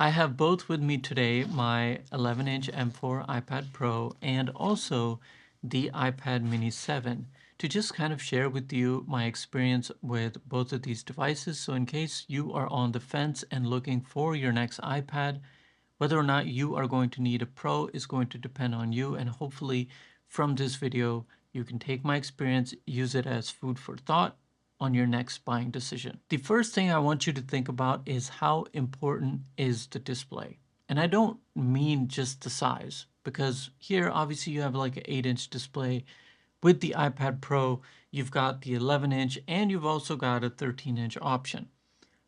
I have both with me today, my 11-inch M4 iPad Pro and also the iPad Mini 7, to just kind of share with you my experience with both of these devices. So in case you are on the fence and looking for your next iPad, whether or not you are going to need a Pro is going to depend on you, and hopefully from this video, you can take my experience, use it as food for thought on your next buying decision. The first thing I want you to think about is how important is the display. And I don't mean just the size, because here obviously you have like an 8-inch display. With the iPad Pro, you've got the 11-inch and you've also got a 13-inch option.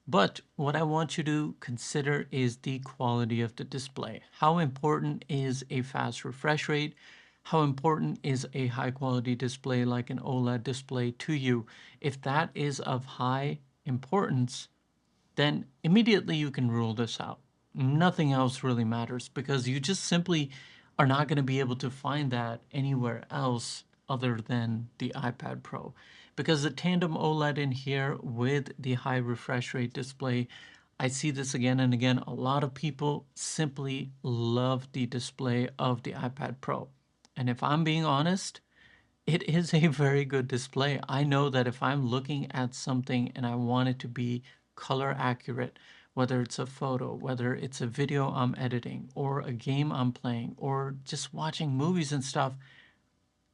But what I want you to consider is the quality of the display. How important is a fast refresh rate? How important is a high quality display like an OLED display to you? If that is of high importance, then immediately you can rule this out. Nothing else really matters because you just simply are not going to be able to find that anywhere else other than the iPad Pro. Because the tandem OLED in here with the high refresh rate display, I see this again and again. A lot of people simply love the display of the iPad Pro. And if I'm being honest, it is a very good display. I know that if I'm looking at something and I want it to be color accurate, whether it's a photo, whether it's a video I'm editing, or a game I'm playing, or just watching movies and stuff,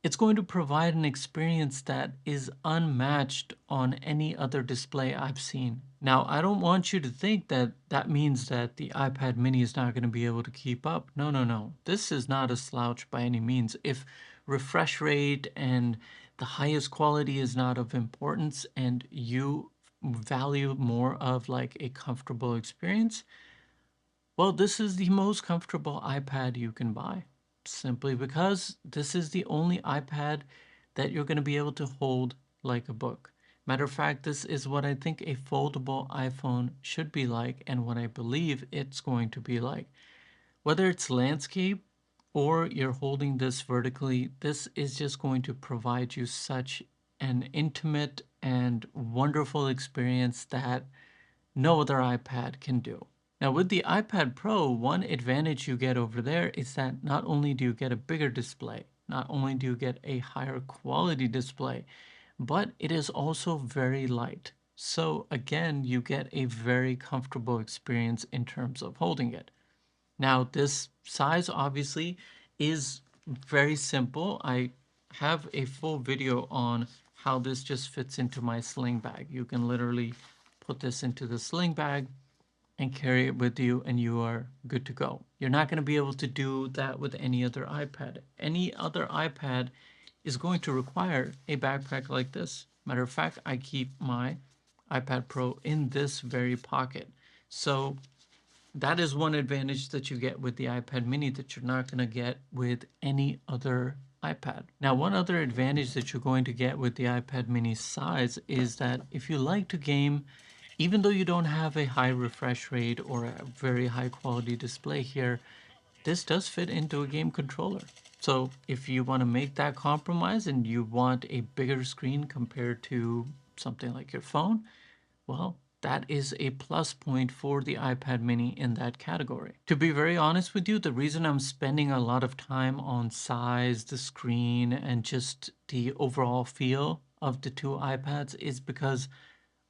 it's going to provide an experience that is unmatched on any other display I've seen. Now, I don't want you to think that that means that the iPad mini is not going to be able to keep up. No, no, no. This is not a slouch by any means. If refresh rate and the highest quality is not of importance and you value more of like a comfortable experience, well, this is the most comfortable iPad you can buy, simply because this is the only iPad that you're going to be able to hold like a book. Matter of fact, this is what I think a foldable iPhone should be like and what I believe it's going to be like. Whether it's landscape or you're holding this vertically, this is just going to provide you such an intimate and wonderful experience that no other iPad can do. Now with the iPad Pro, one advantage you get over there is that not only do you get a bigger display, not only do you get a higher quality display, but it is also very light. So again, you get a very comfortable experience in terms of holding it. Now this size obviously is very simple. I have a full video on how this just fits into my sling bag. You can literally put this into the sling bag and carry it with you and you are good to go. You're not going to be able to do that with any other iPad. Any other iPad is going to require a backpack like this. Matter of fact, I keep my iPad Pro in this very pocket. So that is one advantage that you get with the iPad mini that you're not going to get with any other iPad. Now, one other advantage that you're going to get with the iPad mini size is that if you like to game, even though you don't have a high refresh rate or a very high quality display here, this does fit into a game controller. So if you want to make that compromise and you want a bigger screen compared to something like your phone, well, that is a plus point for the iPad mini in that category. To be very honest with you, the reason I'm spending a lot of time on size, the screen, and just the overall feel of the two iPads is because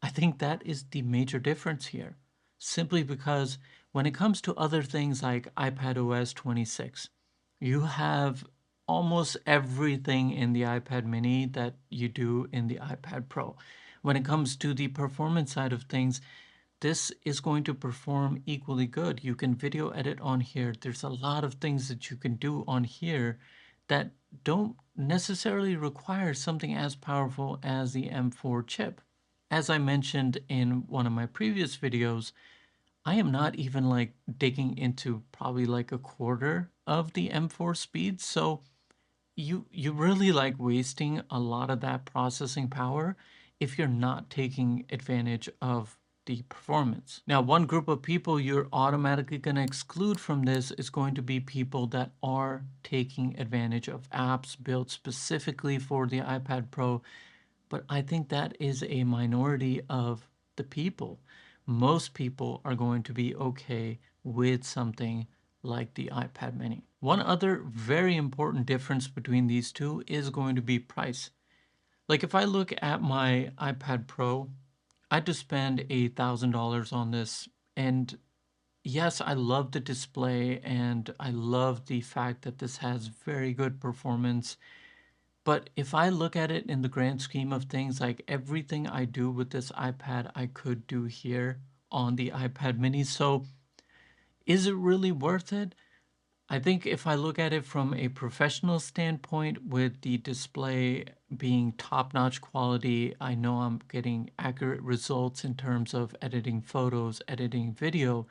I think that is the major difference here. Simply because when it comes to other things like iPad OS 26, you have almost everything in the iPad mini that you do in the iPad Pro. When it comes to the performance side of things, this is going to perform equally good. You can video edit on here. There's a lot of things that you can do on here that don't necessarily require something as powerful as the M4 chip. As I mentioned in one of my previous videos, I am not even like digging into probably like a quarter of the M4 speed. So you really like wasting a lot of that processing power if you're not taking advantage of the performance. Now, one group of people you're automatically going to exclude from this is going to be people that are taking advantage of apps built specifically for the iPad Pro, but I think that is a minority of the people. Most people are going to be okay with something like the iPad mini. One other very important difference between these two is going to be price. Like if I look at my iPad Pro, I had to spend $1,000 on this. And yes, I love the display and I love the fact that this has very good performance. But if I look at it in the grand scheme of things, like everything I do with this iPad, I could do here on the iPad mini. So is it really worth it? I think if I look at it from a professional standpoint, with the display being top-notch quality, I know I'm getting accurate results in terms of editing photos, editing video.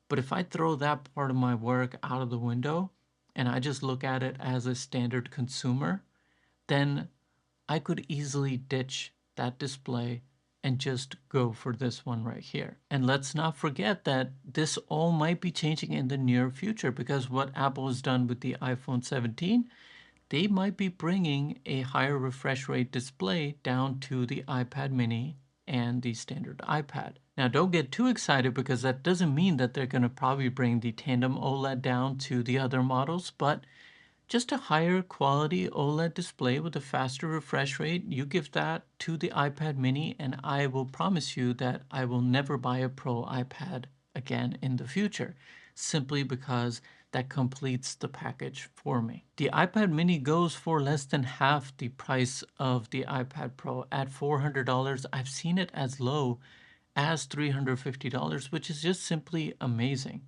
But if I throw that part of my work out of the window and I just look at it as a standard consumer, then I could easily ditch that display and just go for this one right here. And let's not forget that this all might be changing in the near future, because what Apple has done with the iPhone 17, they might be bringing a higher refresh rate display down to the iPad mini and the standard iPad. Now, don't get too excited, because that doesn't mean that they're going to probably bring the tandem OLED down to the other models, but just a higher quality OLED display with a faster refresh rate, you give that to the iPad mini, and I will promise you that I will never buy a Pro iPad again in the future, simply because that completes the package for me. The iPad mini goes for less than half the price of the iPad Pro at $400. I've seen it as low as $350, which is just simply amazing.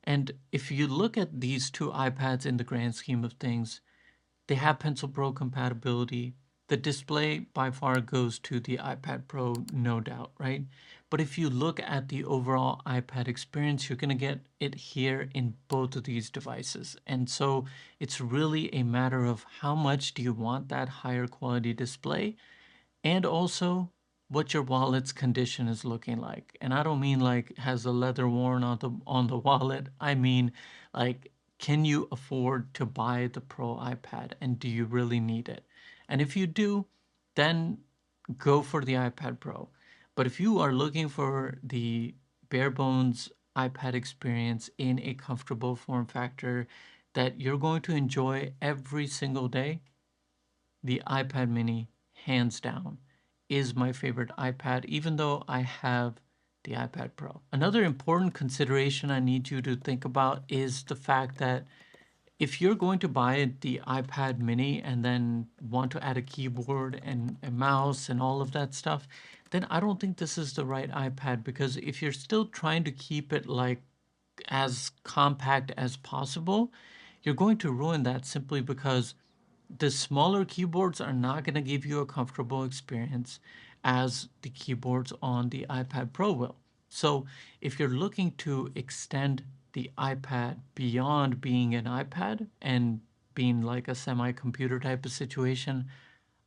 And if you look at these two iPads in the grand scheme of things, they have Pencil Pro compatibility. The display by far goes to the iPad Pro, no doubt, right? But if you look at the overall iPad experience, you're going to get it here in both of these devices. And so it's really a matter of how much do you want that higher quality display, and also what your wallet's condition is looking like. And I don't mean like has the leather worn on the wallet. I mean, like, can you afford to buy the Pro iPad, and do you really need it? And if you do, then go for the iPad Pro. But if you are looking for the bare bones iPad experience in a comfortable form factor that you're going to enjoy every single day, the iPad mini, hands down, is my favorite iPad, even though I have the iPad Pro. Another important consideration I need you to think about is the fact that if you're going to buy the iPad mini and then want to add a keyboard and a mouse and all of that stuff, then I don't think this is the right iPad, because if you're still trying to keep it like as compact as possible, you're going to ruin that, simply because the smaller keyboards are not going to give you a comfortable experience as the keyboards on the iPad Pro will. So if you're looking to extend the iPad beyond being an iPad and being like a semi-computer type of situation,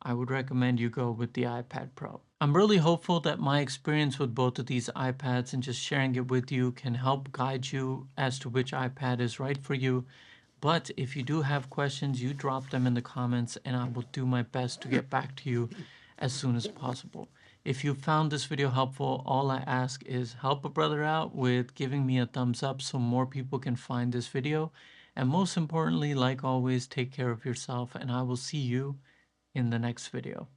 I would recommend you go with the iPad Pro. I'm really hopeful that my experience with both of these iPads and just sharing it with you can help guide you as to which iPad is right for you. But if you do have questions, you drop them in the comments and I will do my best to get back to you as soon as possible. If you found this video helpful, all I ask is help a brother out with giving me a thumbs up so more people can find this video. And most importantly, like always, take care of yourself, and I will see you in the next video.